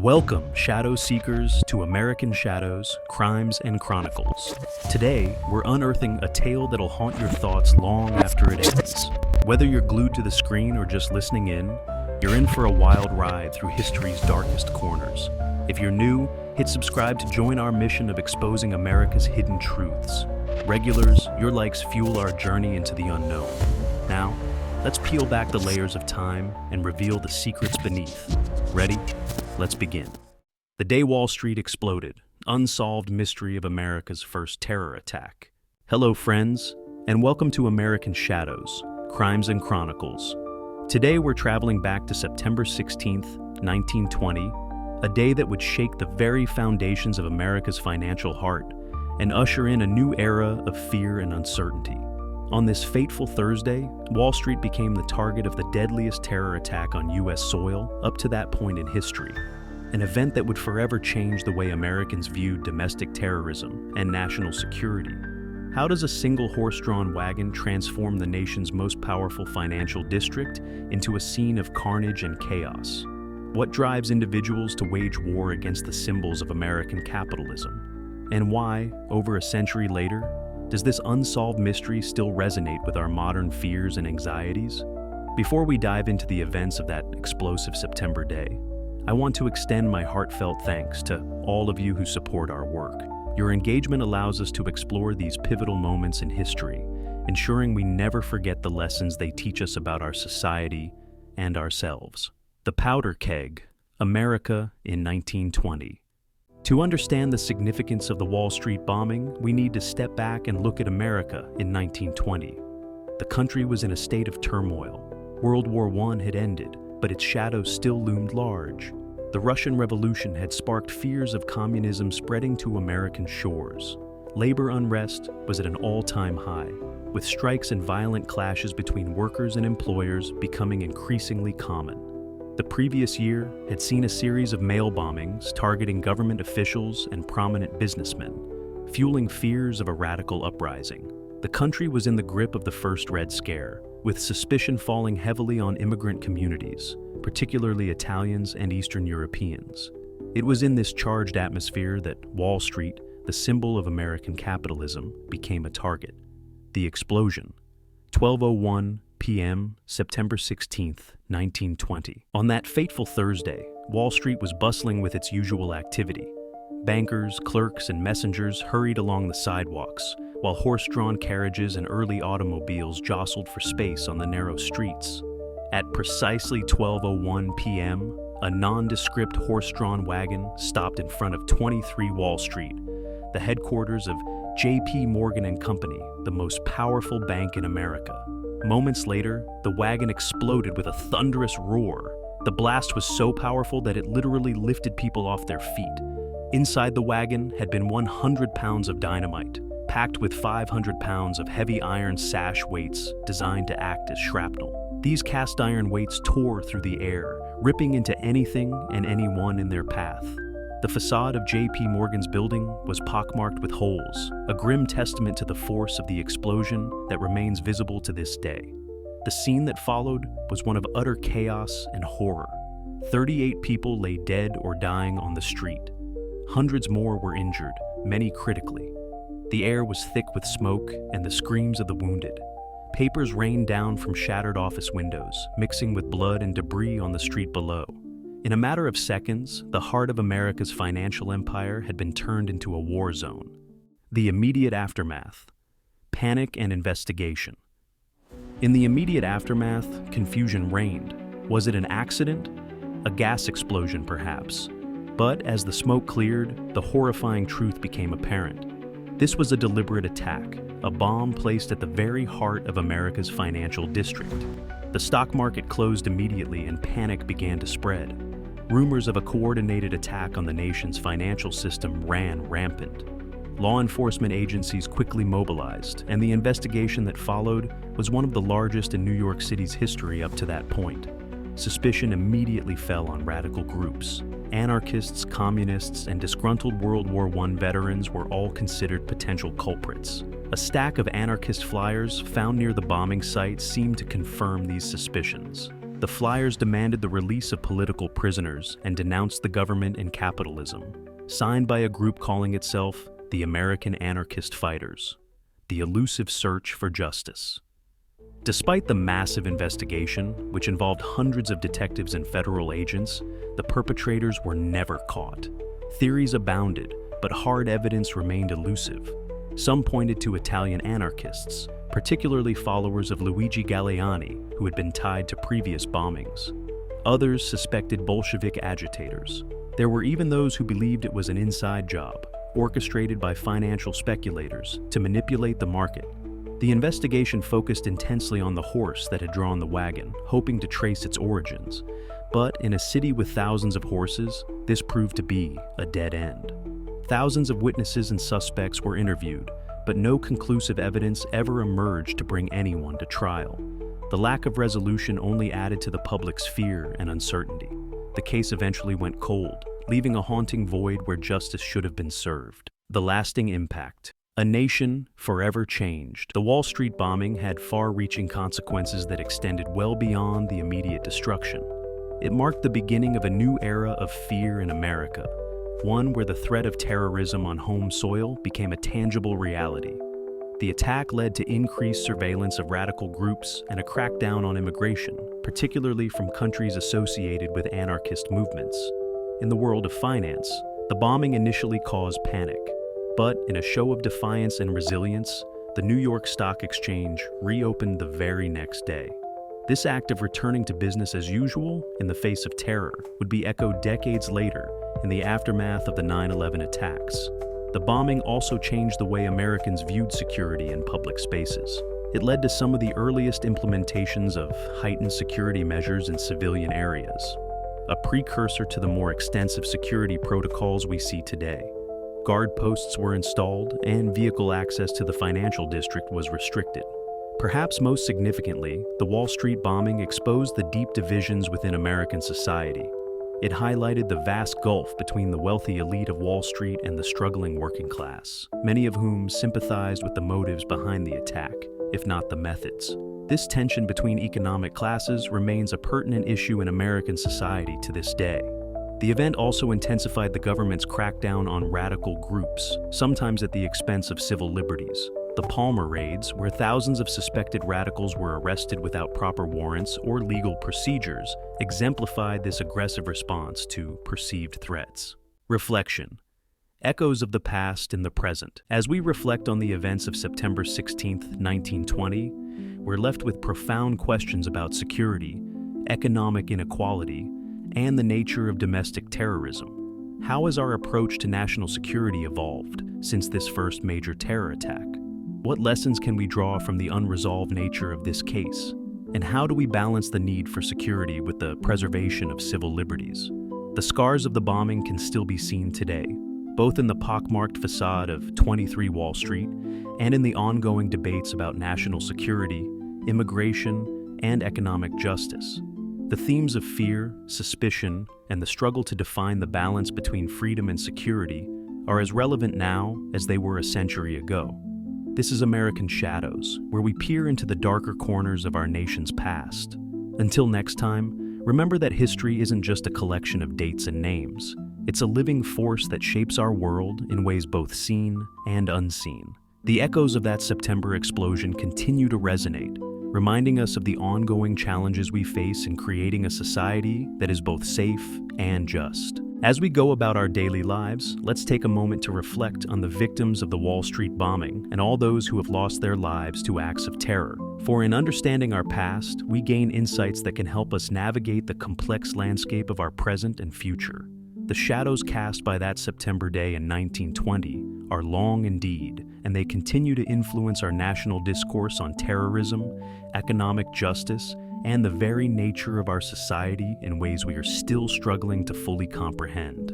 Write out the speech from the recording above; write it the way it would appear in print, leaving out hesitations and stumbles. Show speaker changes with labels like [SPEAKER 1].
[SPEAKER 1] Welcome, Shadow Seekers, to American Shadows, Crimes and Chronicles. Today, we're unearthing a tale that'll haunt your thoughts long after it ends. Whether you're glued to the screen or just listening in, you're in for a wild ride through history's darkest corners. If you're new, hit subscribe to join our mission of exposing America's hidden truths. Regulars, your likes fuel our journey into the unknown. Now, let's peel back the layers of time and reveal the secrets beneath. Ready? Let's begin. The day Wall Street exploded, unsolved mystery of America's first terror attack. Hello, friends, and welcome to American Shadows, Crimes and Chronicles. Today we're traveling back to September 16th, 1920, a day that would shake the very foundations of America's financial heart and usher in a new era of fear and uncertainty. On this fateful Thursday, Wall Street became the target of the deadliest terror attack on U.S. soil up to that point in history, an event that would forever change the way Americans viewed domestic terrorism and national security. How does a single horse-drawn wagon transform the nation's most powerful financial district into a scene of carnage and chaos? What drives individuals to wage war against the symbols of American capitalism? And why, over a century later, does this unsolved mystery still resonate with our modern fears and anxieties? Before we dive into the events of that explosive September day, I want to extend my heartfelt thanks to all of you who support our work. Your engagement allows us to explore these pivotal moments in history, ensuring we never forget the lessons they teach us about our society and ourselves. The Powder Keg, America in 1920. To understand the significance of the Wall Street bombing, we need to step back and look at America in 1920. The country was in a state of turmoil. World War I had ended, but its shadow still loomed large. The Russian Revolution had sparked fears of communism spreading to American shores. Labor unrest was at an all-time high, with strikes and violent clashes between workers and employers becoming increasingly common. The previous year had seen a series of mail bombings targeting government officials and prominent businessmen, fueling fears of a radical uprising. The country was in the grip of the first Red Scare, with suspicion falling heavily on immigrant communities, particularly Italians and Eastern Europeans. It was in this charged atmosphere that Wall Street, the symbol of American capitalism, became a target. The explosion. 12:01 p.m., September 16th, 1920. On that fateful Thursday, Wall Street was bustling with its usual activity. Bankers, clerks, and messengers hurried along the sidewalks, while horse-drawn carriages and early automobiles jostled for space on the narrow streets. At precisely 12:01 p.m., a nondescript horse-drawn wagon stopped in front of 23 Wall Street, the headquarters of J.P. Morgan & Company, the most powerful bank in America. Moments later, the wagon exploded with a thunderous roar. The blast was so powerful that it literally lifted people off their feet. Inside the wagon had been 100 pounds of dynamite, packed with 500 pounds of heavy iron sash weights designed to act as shrapnel. These cast iron weights tore through the air, ripping into anything and anyone in their path. The facade of J.P. Morgan's building was pockmarked with holes, a grim testament to the force of the explosion that remains visible to this day. The scene that followed was one of utter chaos and horror. 38 people lay dead or dying on the street. Hundreds more were injured, many critically. The air was thick with smoke and the screams of the wounded. Papers rained down from shattered office windows, mixing with blood and debris on the street below. In a matter of seconds, the heart of America's financial empire had been turned into a war zone. The immediate aftermath. Panic and investigation. In the immediate aftermath, confusion reigned. Was it an accident? A gas explosion, perhaps? But as the smoke cleared, the horrifying truth became apparent. This was a deliberate attack, a bomb placed at the very heart of America's financial district. The stock market closed immediately and panic began to spread. Rumors of a coordinated attack on the nation's financial system ran rampant. Law enforcement agencies quickly mobilized, and the investigation that followed was one of the largest in New York City's history up to that point. Suspicion immediately fell on radical groups. Anarchists, communists, and disgruntled World War I veterans were all considered potential culprits. A stack of anarchist flyers found near the bombing site seemed to confirm these suspicions. The flyers demanded the release of political prisoners and denounced the government and capitalism, signed by a group calling itself the American Anarchist Fighters, the elusive search for justice. Despite the massive investigation, which involved hundreds of detectives and federal agents, the perpetrators were never caught. Theories abounded, but hard evidence remained elusive. Some pointed to Italian anarchists, particularly followers of Luigi Galleani, who had been tied to previous bombings. Others suspected Bolshevik agitators. There were even those who believed it was an inside job, orchestrated by financial speculators to manipulate the market. The investigation focused intensely on the horse that had drawn the wagon, hoping to trace its origins. But in a city with thousands of horses, this proved to be a dead end. Thousands of witnesses and suspects were interviewed, but no conclusive evidence ever emerged to bring anyone to trial. The lack of resolution only added to the public's fear and uncertainty. The case eventually went cold, leaving a haunting void where justice should have been served. The lasting impact. A nation forever changed. The Wall Street bombing had far-reaching consequences that extended well beyond the immediate destruction. It marked the beginning of a new era of fear in America, one where the threat of terrorism on home soil became a tangible reality. The attack led to increased surveillance of radical groups and a crackdown on immigration, particularly from countries associated with anarchist movements. In the world of finance, the bombing initially caused panic. But in a show of defiance and resilience, the New York Stock Exchange reopened the very next day. This act of returning to business as usual in the face of terror would be echoed decades later in the aftermath of the 9/11 attacks. The bombing also changed the way Americans viewed security in public spaces. It led to some of the earliest implementations of heightened security measures in civilian areas, a precursor to the more extensive security protocols we see today. Guard posts were installed, and vehicle access to the financial district was restricted. Perhaps most significantly, the Wall Street bombing exposed the deep divisions within American society. It highlighted the vast gulf between the wealthy elite of Wall Street and the struggling working class, many of whom sympathized with the motives behind the attack, if not the methods. This tension between economic classes remains a pertinent issue in American society to this day. The event also intensified the government's crackdown on radical groups, sometimes at the expense of civil liberties. The Palmer raids, where thousands of suspected radicals were arrested without proper warrants or legal procedures, exemplified this aggressive response to perceived threats. Reflection. Echoes of the past in the present. As we reflect on the events of September 16, 1920, we're left with profound questions about security, economic inequality, and the nature of domestic terrorism. How has our approach to national security evolved since this first major terror attack? What lessons can we draw from the unresolved nature of this case? And how do we balance the need for security with the preservation of civil liberties? The scars of the bombing can still be seen today, both in the pockmarked facade of 23 Wall Street and in the ongoing debates about national security, immigration, and economic justice. The themes of fear, suspicion, and the struggle to define the balance between freedom and security are as relevant now as they were a century ago. This is American Shadows, where we peer into the darker corners of our nation's past. Until next time, remember that history isn't just a collection of dates and names. It's a living force that shapes our world in ways both seen and unseen. The echoes of that September explosion continue to resonate, reminding us of the ongoing challenges we face in creating a society that is both safe and just. As we go about our daily lives, let's take a moment to reflect on the victims of the Wall Street bombing and all those who have lost their lives to acts of terror. For in understanding our past, we gain insights that can help us navigate the complex landscape of our present and future. The shadows cast by that September day in 1920 are long indeed, and they continue to influence our national discourse on terrorism, economic justice, and the very nature of our society in ways we are still struggling to fully comprehend.